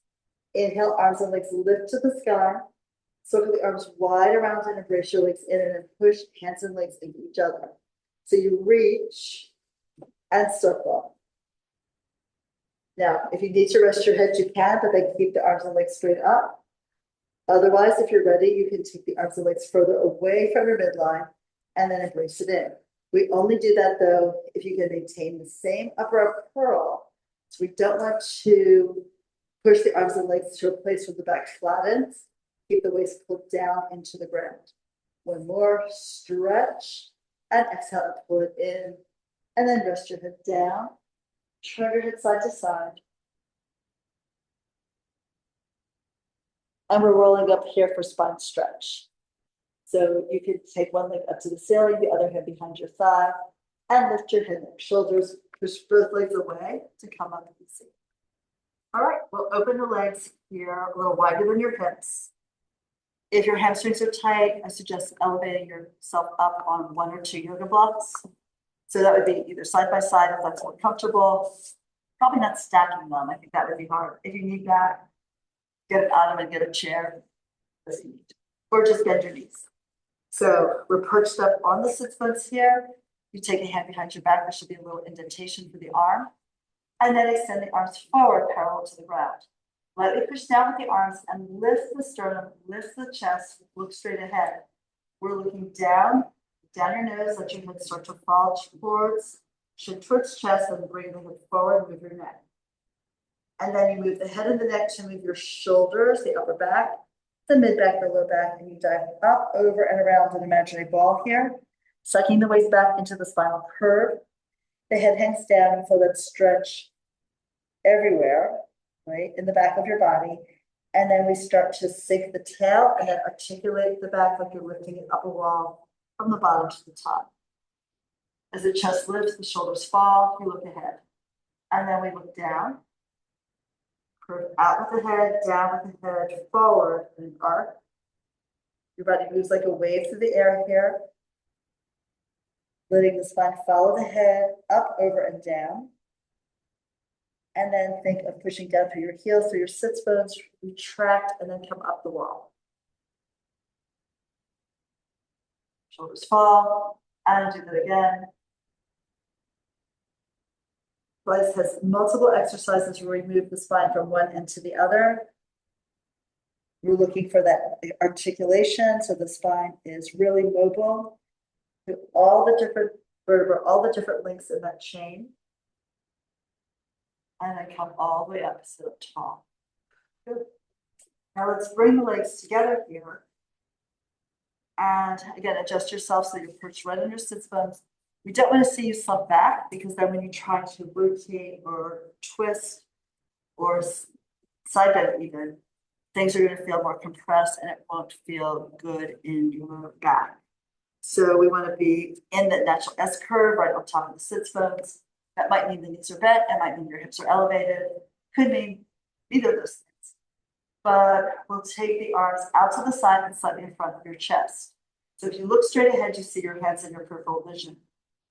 Inhale, arms and legs lift to the sky. Circle the arms wide around and embrace your legs in and then push hands and legs into each other. So you reach and circle. Now, if you need to rest your head, you can, but then keep the arms and legs straight up. Otherwise, if you're ready, you can take the arms and legs further away from your midline and then embrace it in. We only do that though if you can maintain the same upper arm curl. So we don't want to push the arms and legs to a place where the back flattens. Keep the waist pulled down into the ground. One more, stretch and exhale and pull it in. And then rest your head down. Turn your head side to side. And we're rolling up here for spine stretch. So you can take one leg up to the ceiling, the other hand behind your thigh, and lift your head and shoulders. Push both legs away to come up easy. All right, we'll open the legs here a little wider than your hips. If your hamstrings are tight, I suggest elevating yourself up on 1 or 2 yoga blocks. So that would be either side by side if that's more comfortable. Probably not stacking them. I think that would be hard. If you need that, get an ottoman and get a chair, or just bend your knees. So we're perched up on the sit bones here. You take a hand behind your back. There should be a little indentation for the arm. And then extend the arms forward parallel to the ground. Lightly push down with the arms and lift the sternum, lift the chest, look straight ahead. We're looking down your nose, let your head start to fall towards chest, and bring the head forward, move your neck. And then you move the head and the neck to move your shoulders, the upper back, the mid back, the low back, and you dive up, over, and around an imaginary ball here, sucking the waist back into the spinal curve. The head hangs down, so let's stretch everywhere, right, in the back of your body. And then we start to sink the tail and then articulate the back like you're lifting it up a wall from the bottom to the top. As the chest lifts, the shoulders fall, you look ahead. And then we look down. Curve out with the head, down with the head, forward, and an arc. Your body moves like a wave through the air here. Letting the spine follow the head, up, over, and down. And then think of pushing down through your heels, through your sits bones, retract, and then come up the wall. Shoulders fall, and do that again. Pilates has multiple exercises where we move the spine from one end to the other. We're looking for that articulation, so the spine is really mobile to all the different vertebrae, all the different links in that chain. And then come all the way up, sit up tall. Good. Now let's bring the legs together here. And again, adjust yourself so you're perched right on your sits bones. We don't want to see you slump back, because then when you try to rotate or twist or side bend even, things are going to feel more compressed and it won't feel good in your back. So we want to be in the natural S curve right on top of the sits bones. That might mean the knees are bent, it might mean your hips are elevated, could mean either of those things. But we'll take the arms out to the side and slightly in front of your chest. So if you look straight ahead, you see your hands in your peripheral vision.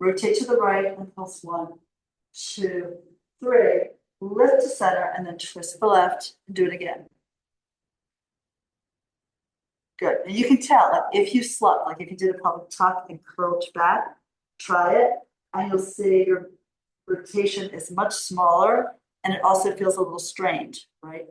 Rotate to the right and pulse 1, 2, 3. Lift to center and then twist to the left and do it again. Good. And you can tell, like, if you slump, like if you did a pelvic tuck and curled back, try it, and you'll see your rotation is much smaller and it also feels a little strained, right?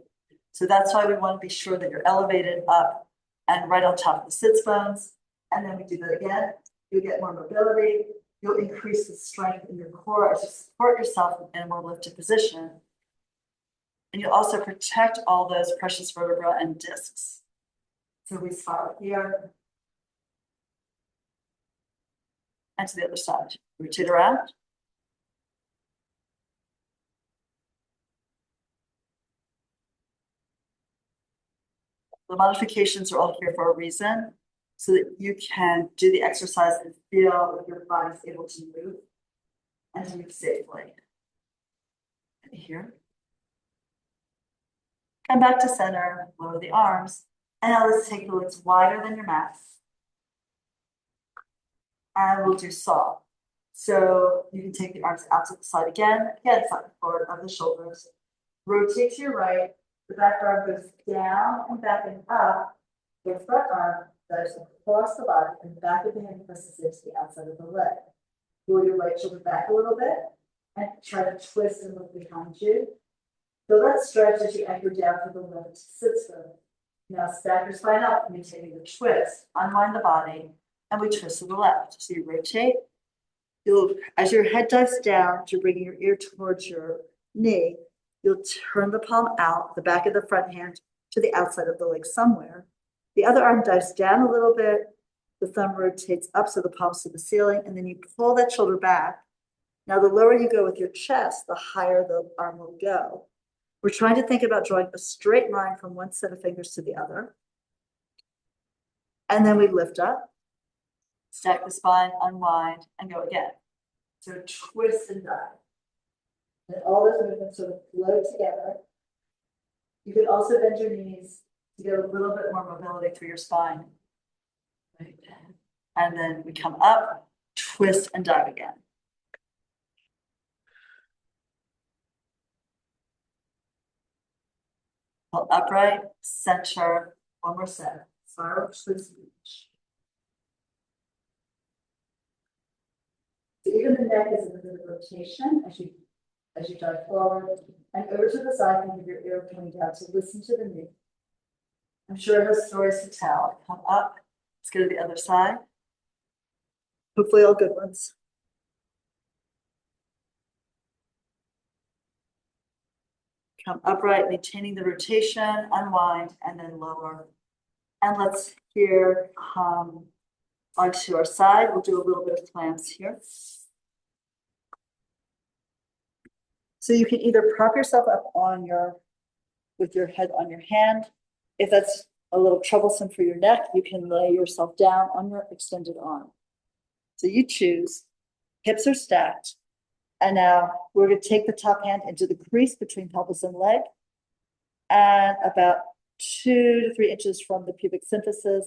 So that's why we want to be sure that you're elevated up and right on top of the sits bones. And then we do that again. You'll get more mobility. You'll increase the strength in your core as you support yourself in a more lifted position. And you'll also protect all those precious vertebrae and discs. So we start here. And to the other side. Rotate around. The modifications are all here for a reason, so that you can do the exercise and feel that your body's able to move and to move safely. And here. Come back to center, lower the arms, and now let's take the legs wider than your mat. And we'll do saw. So you can take the arms out to the side again, side forward of the shoulders. Rotate to your right. The back arm goes down and back and up. Your front arm dives across the body and the back of the hand presses into the outside of the leg. Pull your right shoulder back a little bit and try to twist and look behind you. Feel that stretch as you anchor down to the left sit script. Now stack your spine up, maintaining the twist. Unwind the body, and we twist to the left. So you rotate. You'll, as your head dives down, you're bringing your ear towards your knee. You'll turn the palm out, the back of the front hand to the outside of the leg somewhere. The other arm dives down a little bit. The thumb rotates up so the palm's to the ceiling, and then you pull that shoulder back. Now, the lower you go with your chest, the higher the arm will go. We're trying to think about drawing a straight line from one set of fingers to the other. And then we lift up, stack the spine, unwind, and go again. So twist and dive. And all those movements sort of flow together. You can also bend your knees to get a little bit more mobility through your spine. Right. And then we come up, twist and dive again. Pull upright, center, one more set. Spiral, twist, reach. So even the neck is a bit of rotation as you dive forward and over to the side and have your ear coming down. So listen to the knee. I'm sure it has stories to tell. Come up. Let's go to the other side. Hopefully all good ones. Come upright, maintaining the rotation, unwind, and then lower. And let's here onto our side. We'll do a little bit of clamps here. So you can either prop yourself up on with your head on your hand. If that's a little troublesome for your neck, you can lay yourself down on your extended arm. So you choose, hips are stacked. And now we're going to take the top hand into the crease between pelvis and leg. And about 2 to 3 inches from the pubic symphysis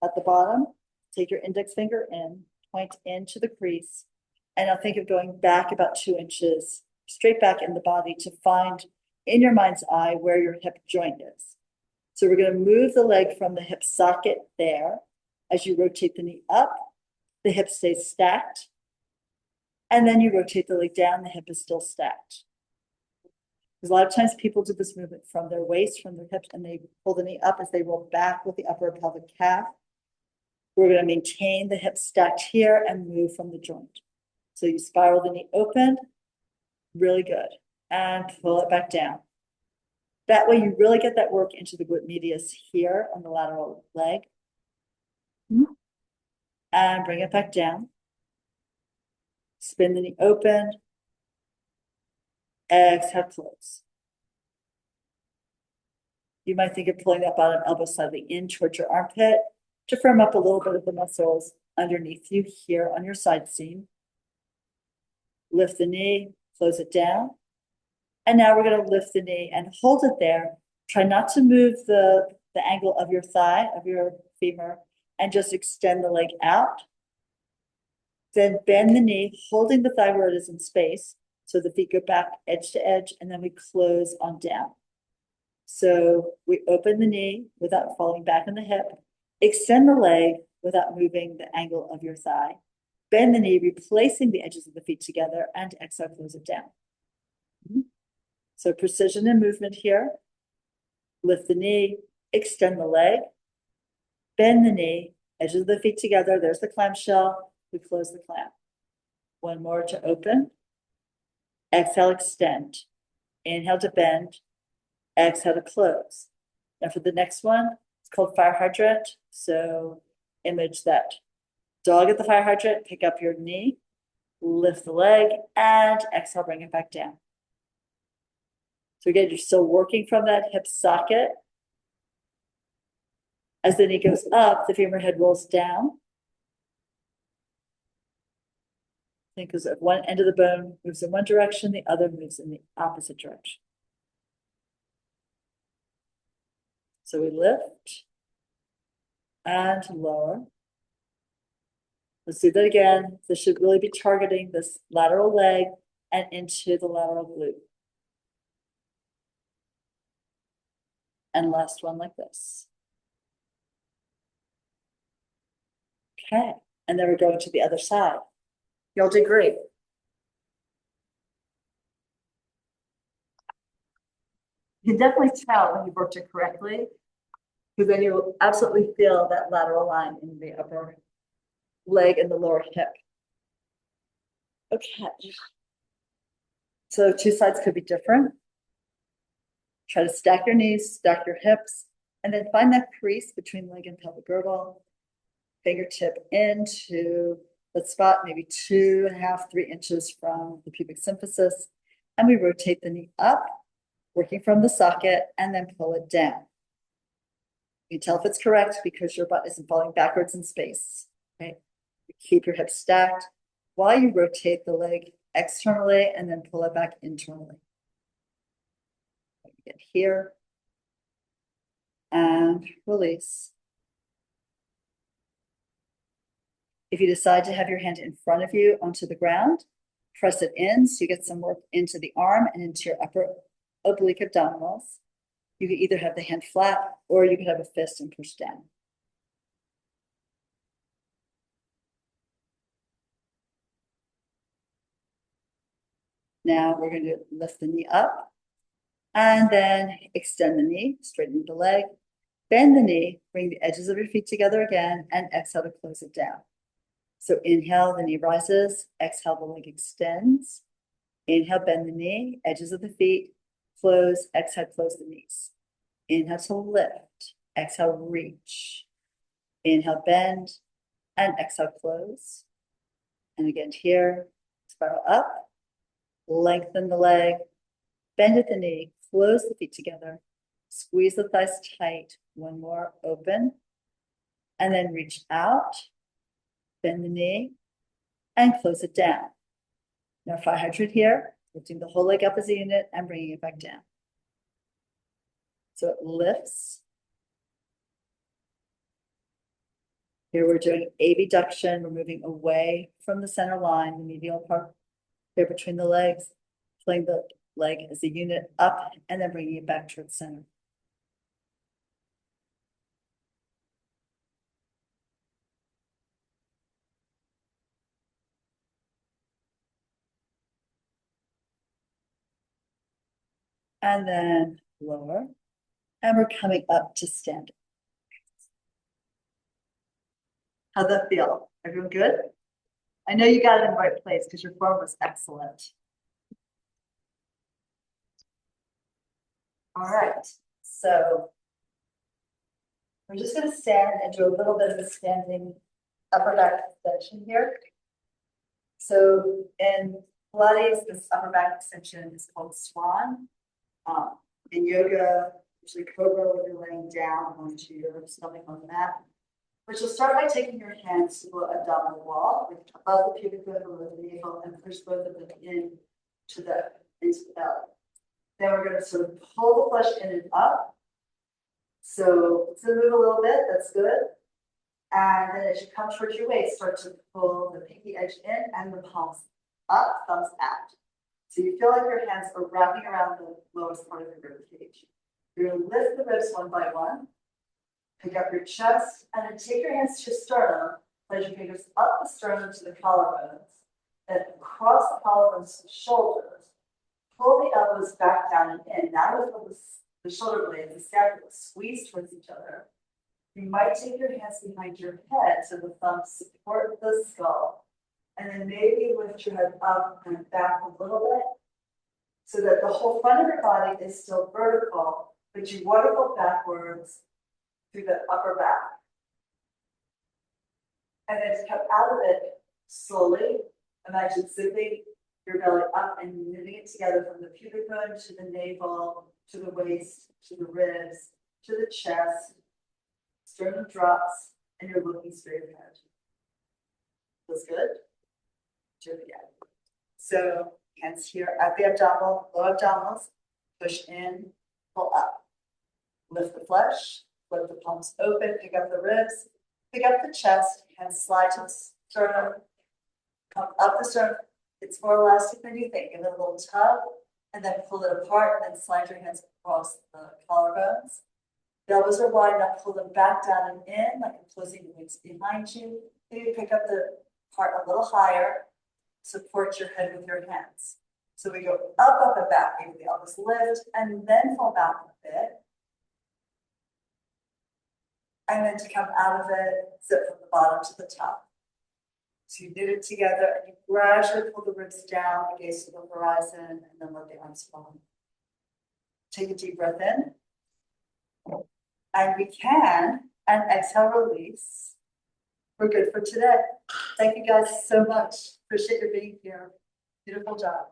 at the bottom, take your index finger in, point into the crease. And now think of going back about 2 inches, straight back in the body to find in your mind's eye where your hip joint is. So we're going to move the leg from the hip socket there. As you rotate the knee up, the hip stays stacked. And then you rotate the leg down, the hip is still stacked. Because a lot of times people do this movement from their waist, from their hips, and they pull the knee up as they roll back with the upper pelvic calf. We're going to maintain the hip stacked here and move from the joint. So you spiral the knee open, really good, and pull it back down. That way you really get that work into the glute medius here on the lateral leg. And bring it back down. Spin the knee open. Exhale, close. You might think of pulling that bottom elbow slightly in towards your armpit to firm up a little bit of the muscles underneath you here on your side seam. Lift the knee, close it down. And now we're going to lift the knee and hold it there. Try not to move the angle of your thigh, of your femur, and just extend the leg out. Then bend the knee, holding the thigh where it is in space. So the feet go back edge to edge, and then we close on down. So we open the knee without falling back in the hip. Extend the leg without moving the angle of your thigh. Bend the knee, replacing the edges of the feet together, and exhale, close it down. So precision and movement here. Lift the knee, extend the leg, bend the knee, edges of the feet together. There's the clamshell. We close the clamp. One more to open. Exhale, extend. Inhale to bend. Exhale to close. Now for the next one, it's called fire hydrant. So image that dog at the fire hydrant, pick up your knee, lift the leg, and exhale, bring it back down. So again, you're still working from that hip socket. As the knee goes up, the femur head rolls down. Think as if one end of the bone moves in one direction, the other moves in the opposite direction. So we lift and lower. Let's do that again. This should really be targeting this lateral leg and into the lateral glute. And last one like this. Okay, and then we're going to the other side. Y'all did great. You can definitely tell when you worked it correctly, because then you'll absolutely feel that lateral line in the upper leg and the lower hip. Okay. So two sides could be different. Try to stack your knees, stack your hips, and then find that crease between leg and pelvic girdle. Fingertip into the spot, maybe 2.5, 3 inches from the pubic symphysis. And we rotate the knee up, working from the socket, and then pull it down. You can tell if it's correct because your butt isn't falling backwards in space. Okay. You keep your hips stacked while you rotate the leg externally and then pull it back internally. Get here and release. If you decide to have your hand in front of you onto the ground, press it in so you get some work into the arm and into your upper oblique abdominals. You could either have the hand flat or you could have a fist and push down. Now we're going to lift the knee up and then extend the knee, straighten the leg, bend the knee, bring the edges of your feet together again, and exhale to close it down. So inhale, the knee rises, exhale, the leg extends. Inhale, bend the knee, edges of the feet, close, exhale, close the knees. Inhale to lift, exhale, reach. Inhale, bend, and exhale, close. And again here, spiral up, lengthen the leg, bend at the knee, close the feet together, squeeze the thighs tight, one more, open, and then reach out, bend the knee, and close it down. Now 500 here, lifting the whole leg up as a unit and bringing it back down. So it lifts. Here we're doing abduction. We're moving away from the center line, the medial part here between the legs, pulling the leg as a unit up and then bringing it back towards center. And then lower. And we're coming up to standing. How'd that feel? Everyone good? I know you got it in the right place because your form was excellent. All right, so we're just going to stand and do a little bit of a standing upper back extension here. So in Pilates, this upper back extension is called swan. In yoga, usually cobra when you're laying down onto your stomach on the mat. But you'll start by taking your hands to the abdominal wall, above the pubic bone, below the navel, and push both of them into the belly. Then we're going to sort of pull the flesh in and up. So it's going to move a little bit, that's good. And then as you come towards your waist, start to pull the pinky edge in and the palms up, thumbs out. So you feel like your hands are wrapping around the lowest part of the rib cage. You're going to lift the ribs one by one, pick up your chest, and then take your hands to your sternum, place your fingers up the sternum to the collarbones, then across the collarbones to the shoulders, pull the elbows back down and in. Now with the shoulder blades, the scapula squeeze towards each other. You might take your hands behind your head so the thumbs support the skull. And then maybe lift your head up and back a little bit so that the whole front of your body is still vertical, but you want to go backwards through the upper back. And then to come out of it slowly, imagine zipping your belly up and knitting it together from the pubic bone to the navel, to the waist, to the ribs, to the chest. Sternum drops, and you're looking straight ahead. Feels good? Do it again. So hands here at the abdominal, low abdominals, push in, pull up. Lift the flesh, flip the palms open, pick up the ribs, pick up the chest, hands slide to the sternum, come up the sternum. It's more elastic than you think. Give it a little tug, and then pull it apart, and then slide your hands across the collarbones. The elbows are wide enough, pull them back down and in, like closing the wings behind you. Maybe pick up the part a little higher, support your head with your hands. So we go up, up, and back, maybe the elbows lift, and then fall back a bit. And then to come out of it, zip from the bottom to the top. So you knit it together and you gradually pull the ribs down, the gaze to the horizon, and then let the arms fall. Take a deep breath in. And we can, and exhale, release. We're good for today. Thank you guys so much. Appreciate you being here. Beautiful job.